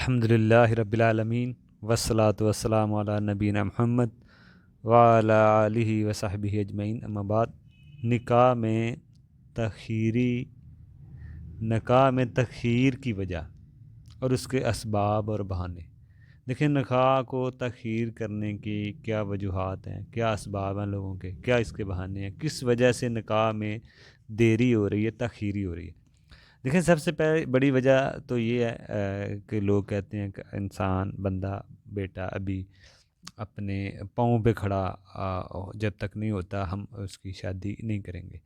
الحمدللہ رب العالمین والصلاة والسلام علی نبینا محمد وعلی آلہ وصحبہ اجمعین، اما بعد۔ نکاح میں تخیری نکاح میں تخیر کی وجہ اور اس کے اسباب اور بہانے۔ دیکھیں، نکاح کو تخیر کرنے کی کیا وجوہات ہیں، کیا اسباب ہیں لوگوں کے، کیا اس کے بہانے ہیں، کس وجہ سے نکاح میں دیری ہو رہی ہے، تخیری ہو رہی ہے۔ دیکھیں، سب سے پہلے بڑی وجہ تو یہ ہے کہ لوگ کہتے ہیں کہ انسان، بندہ، بیٹا ابھی اپنے پاؤں پہ کھڑا جب تک نہیں ہوتا ہم اس کی شادی نہیں کریں گے۔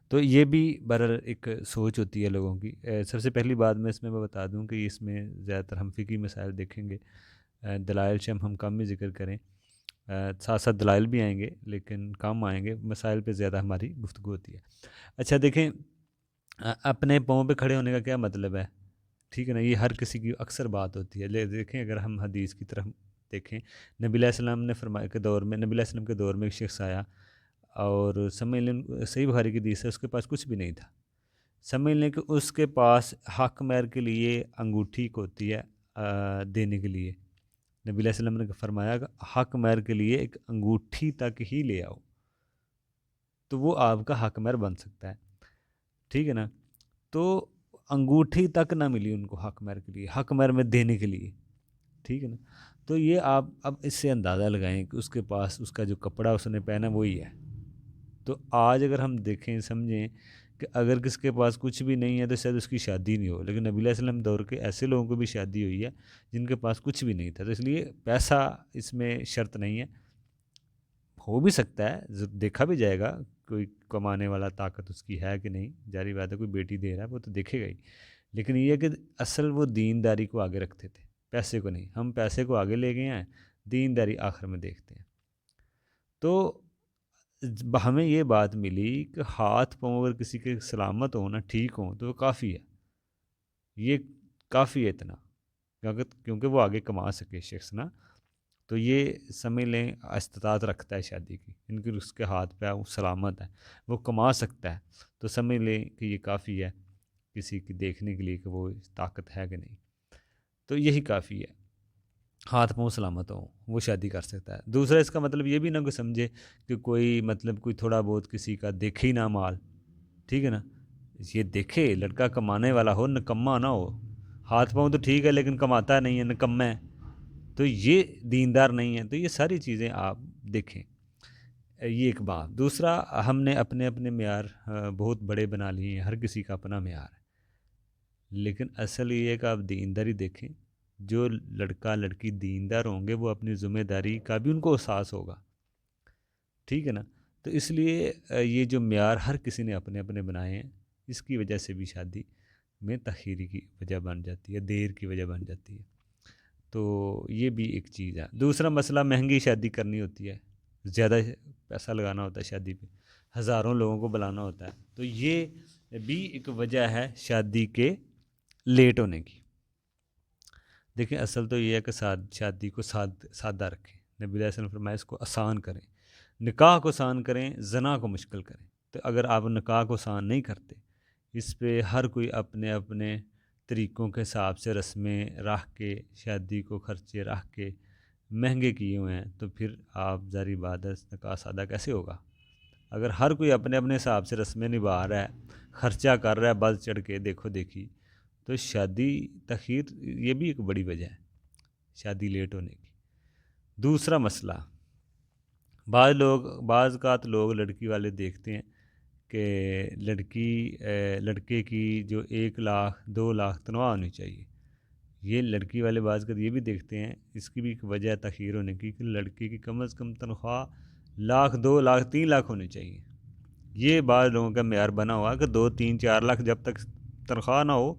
تو یہ بھی برحال ایک سوچ ہوتی ہے لوگوں کی۔ سب سے پہلی بات میں بتا دوں کہ اس میں زیادہ تر ہم فقہی مسائل دیکھیں گے، دلائل سے ہم کم ہی ذکر کریں، ساتھ ساتھ دلائل بھی آئیں گے لیکن کم آئیں گے، مسائل پہ زیادہ ہماری گفتگو ہوتی ہے۔ اچھا دیکھیں، اپنے پاؤں پہ کھڑے ہونے کا کیا مطلب ہے؟ ٹھیک ہے نا، یہ ہر کسی کی اکثر بات ہوتی ہے۔ دیکھیں، اگر ہم حدیث کی طرف دیکھیں، نبی علیہ السلام نے فرمایا کہ نبی علیہ السلام کے دور میں ایک شخص آیا اور سمجھ لیں، صحیح بخاری کی حدیث ہے، اس کے پاس کچھ بھی نہیں تھا۔ سمجھ لیں کہ اس کے پاس حق مہر کے لیے انگوٹھی ہوتی ہے دینے کے لیے۔ نبی علیہ السلام نے فرمایا کہ حق مہر کے لیے ایک انگوٹھی تک ہی لے آؤ تو وہ آپ کا حق مہر بن سکتا ہے، ٹھیک ہے نا۔ تو انگوٹھی تک نہ ملی ان کو حق مہر کے لیے، حق مہر میں دینے کے لیے، ٹھیک ہے نا۔ تو یہ آپ اب اس سے اندازہ لگائیں کہ اس کے پاس اس کا جو کپڑا اس نے پہنا وہی ہے۔ تو آج اگر ہم دیکھیں، سمجھیں کہ اگر کس کے پاس کچھ بھی نہیں ہے تو شاید اس کی شادی نہیں ہو، لیکن نبی علیہ السلام دور کے ایسے لوگوں کو بھی شادی ہوئی ہے جن کے پاس کچھ بھی نہیں تھا۔ تو اس لیے پیسہ اس میں شرط نہیں ہے، ہو بھی سکتا ہے، دیکھا بھی جائے گا کوئی کمانے والا طاقت اس کی ہے کہ نہیں، جاری بات ہے، کوئی بیٹی دے رہا ہے وہ تو دیکھے گا ہی، لیکن یہ ہے کہ اصل وہ دینداری کو آگے رکھتے تھے، پیسے کو نہیں۔ ہم پیسے کو آگے لے گئے ہیں، دینداری آخر میں دیکھتے ہیں۔ تو ہمیں یہ بات ملی کہ ہاتھ پاؤں اگر کسی کے سلامت ہوں نا، ٹھیک ہوں، تو وہ کافی ہے، یہ کافی ہے اتنا، کیونکہ وہ آگے کما سکے شخص نا، تو یہ سمجھ لیں استطاعت رکھتا ہے شادی کی، ان کی اس کے ہاتھ پہ وہ سلامت ہے، وہ کما سکتا ہے، تو سمجھ لیں کہ یہ کافی ہے کسی کی دیکھنے کے لیے کہ وہ طاقت ہے کہ نہیں، تو یہی کافی ہے، ہاتھ پاؤں سلامت ہوں وہ شادی کر سکتا ہے۔ دوسرا اس کا مطلب یہ بھی نہ کوئی سمجھے کہ کوئی تھوڑا بہت کسی کا دیکھے ہی نہ مال، ٹھیک ہے نا، یہ دیکھے لڑکا کمانے والا ہو، نکما نہ ہو، ہاتھ پاؤں تو ٹھیک ہے لیکن کماتا نہیں ہے، نکما ہے، تو یہ دیندار نہیں ہے۔ تو یہ ساری چیزیں آپ دیکھیں، یہ ایک بات۔ دوسرا، ہم نے اپنے اپنے معیار بہت بڑے بنا لیے ہیں، ہر کسی کا اپنا معیار ہے، لیکن اصل یہ ہے کہ آپ دینداری دیکھیں، جو لڑکا لڑکی دیندار ہوں گے وہ اپنی ذمہ داری کا بھی ان کو احساس ہوگا، ٹھیک ہے نا۔ تو اس لیے یہ جو معیار ہر کسی نے اپنے اپنے بنائے ہیں، اس کی وجہ سے بھی شادی میں تاخیری کی وجہ بن جاتی ہے، دیر کی وجہ بن جاتی ہے، تو یہ بھی ایک چیز ہے۔ دوسرا مسئلہ، مہنگی شادی کرنی ہوتی ہے، زیادہ پیسہ لگانا ہوتا ہے شادی پہ، ہزاروں لوگوں کو بلانا ہوتا ہے، تو یہ بھی ایک وجہ ہے شادی کے لیٹ ہونے کی۔ دیکھیں، اصل تو یہ ہے کہ شادی کو سادہ رکھیں، نبی علیہ السلام نے فرمایا اس کو آسان کریں، نکاح کو آسان کریں، زنا کو مشکل کریں۔ تو اگر آپ نکاح کو آسان نہیں کرتے، اس پہ ہر کوئی اپنے اپنے طریقوں کے حساب سے رسمیں رکھ کے، شادی کو خرچے رکھ کے مہنگے کیے ہوئے ہیں، تو پھر آپ ظاہری بات ہے نکاح سادہ کیسے ہوگا؟ اگر ہر کوئی اپنے اپنے حساب سے رسمیں نبھا رہا ہے، خرچہ کر رہا ہے بڑھ چڑھ کے، دیکھو دیکھی، تو شادی تاخیر یہ بھی ایک بڑی وجہ ہے شادی لیٹ ہونے کی۔ دوسرا مسئلہ، بعض اوقات لوگ لڑکی والے دیکھتے ہیں کہ لڑکے کی جو 1 لاکھ 2 لاکھ تنخواہ ہونی چاہیے، یہ لڑکی والے بعض اوقات یہ بھی دیکھتے ہیں، اس کی بھی ایک وجہ ہے تاخیر ہونے کی کہ لڑکے کی کم از کم تنخواہ 1 لاکھ 2 لاکھ 3 لاکھ ہونی چاہیے۔ یہ بعض لوگوں کا معیار بنا ہوا کہ 2 3 4 لاکھ جب تک تنخواہ نہ ہو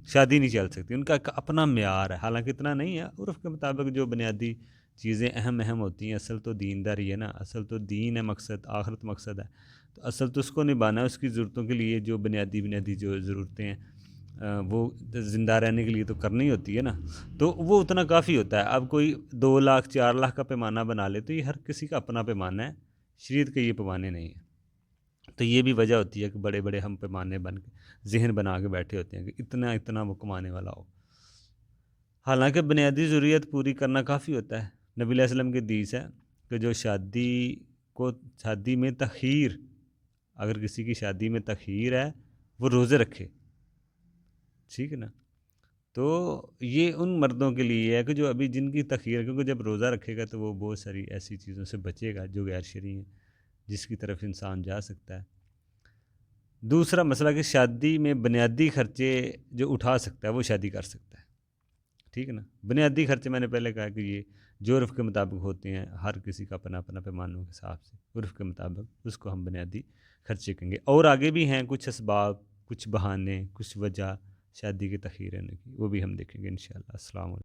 شادی نہیں چل سکتی، ان کا ایک اپنا معیار ہے، حالانکہ اتنا نہیں ہے، عرف کے مطابق جو بنیادی چیزیں اہم ہوتی ہیں، اصل تو دینداری ہے نا، اصل تو دین ہے، مقصد آخرت مقصد ہے، تو اصل تو اس کو نبھانا ہے، اس کی ضرورتوں کے لیے جو بنیادی جو ضرورتیں ہیں وہ زندہ رہنے کے لیے تو کرنی ہوتی ہے نا، تو وہ اتنا کافی ہوتا ہے۔ اب کوئی 2 لاکھ 4 لاکھ کا پیمانہ بنا لے تو یہ ہر کسی کا اپنا پیمانہ ہے، شریعت کے یہ پیمانے نہیں ہیں، تو یہ بھی وجہ ہوتی ہے کہ بڑے بڑے ہم پیمانے بن کے ذہن بنا کے بیٹھے ہوتے ہیں کہ اتنا وہ کمانے والا ہو۔ حالانکہ بنیادی ضروریات پوری کرنا کافی ہوتا ہے۔ نبی علیہ السلام کی حدیث ہے کہ جو شادی میں تاخیر، اگر کسی کی شادی میں تاخیر ہے وہ روزے رکھے، ٹھیک ہے نا۔ تو یہ ان مردوں کے لیے ہے کہ جو ابھی جن کی تاخیر ہے، کیونکہ جب روزہ رکھے گا تو وہ بہت ساری ایسی چیزوں سے بچے گا جو غیر شرعی ہیں، جس کی طرف انسان جا سکتا ہے۔ دوسرا مسئلہ کہ شادی میں بنیادی خرچے جو اٹھا سکتا ہے وہ شادی کر سکتا ہے، ٹھیک ہے نا۔ بنیادی خرچے میں نے پہلے کہا کہ یہ جو عرف کے مطابق ہوتے ہیں، ہر کسی کا اپنا اپنا پیمانوں کے حساب سے عرف کے مطابق اس کو ہم بنیادی خرچے کہیں گے۔ اور آگے بھی ہیں کچھ اسباب، کچھ بہانے، کچھ وجہ شادی کے تاخیر ہونے کی، وہ بھی ہم دیکھیں گے انشاءاللہ۔ السلام علیکم۔